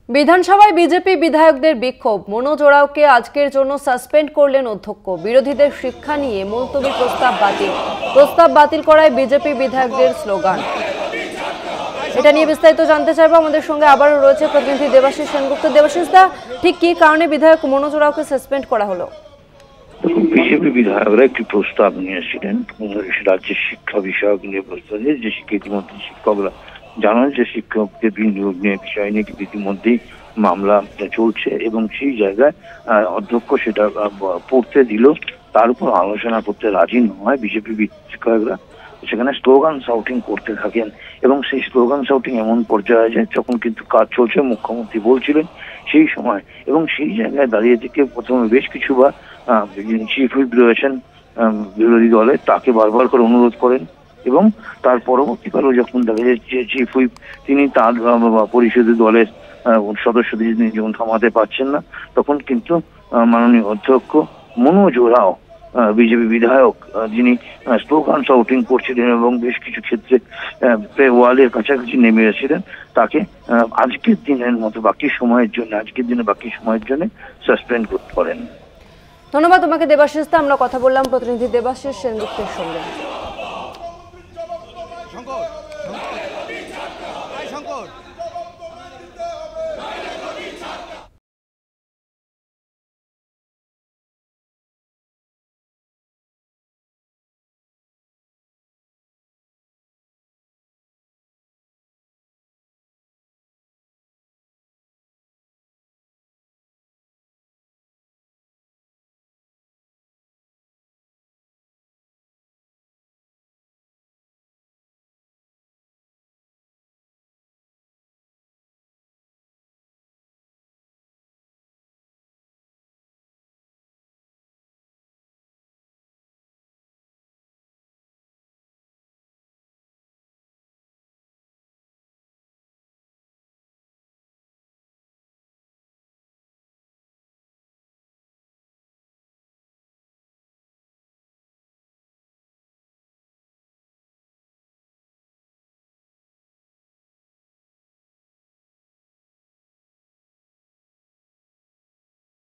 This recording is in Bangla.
বিধানসভায় বিজেপি বিধায়কদের বিক্ষোভ। মনোজ ওরাওকে আজকের জন্য সাসপেন্ড করলেন অধ্যক্ষ। বিরোধীদের শিক্ষা নিয়ে মুলতবি প্রস্তাব বাতিল করায় বিজেপি বিধায়কদের স্লোগান। এটা নিয়ে বিস্তারিত জানতে চাইবো। আমাদের সঙ্গে আবারও রয়েছে প্রতিনিধি দেবাশিস সেনগুপ্ত। দেবাশিস দা, ঠিক কি কারণে বিধায়ক মনোজ ওরাওকে সাসপেন্ড করা হলো? বিজেপি বিধায়করা একটি প্রস্তাব নিয়েছিলেন রাজ্যের শিক্ষা বিষয়ক নিয়ে। প্রস্তাব যে ইতিমধ্যে শিক্ষকরা জানান যে শিক্ষকদের বিনিয়োগ নিয়ে বিষয় নিয়ে ইতিমধ্যেই মামলা চলছে এবং সেই জায়গায় অধ্যক্ষ সেটা পড়তে দিল, তার উপর আলোচনা করতে রাজি নয় বিজেপি বিধায়করা। সেখানে স্লোগান শাউটিং করতে থাকেন এবং সেই স্লোগান শাউটিং এমন পর্যায়ে যায় যখন কিন্তু কাজ চলছে, মুখ্যমন্ত্রী বলছিলেন সেই সময়, এবং সেই জায়গায় দাঁড়িয়ে থেকে প্রথমে বেশ কিছু চিফ হুইপ রয়েছেন বিরোধী দলে, তাকে বারবার করে অনুরোধ করেন এবং তার পরবর্তীকালেও যখন দেখা যাচ্ছে চিফ হুইপ তিনি তার পরিষদের দলের সদস্যদের যখন থামাতে পারছেন না, তখন কিন্তু মাননীয় অধ্যক্ষ মনোজ ওরাও বিজেপি বিধায়ক যিনি স্লোগান শাউটিং করছিলেন এবং বেশ কিছু ক্ষেত্রে ওয়ালের কাছাকাছি নেমে এসেছিলেন, তাকে আজকের দিনে বাকি সময়ের জন্য সাসপেন্ড করেন। ধন্যবাদ তোমাকে দেবাশিস দা। আমরা কথা বললাম প্রতিনিধি দেবাশিস সেনগুপ্তের সঙ্গে।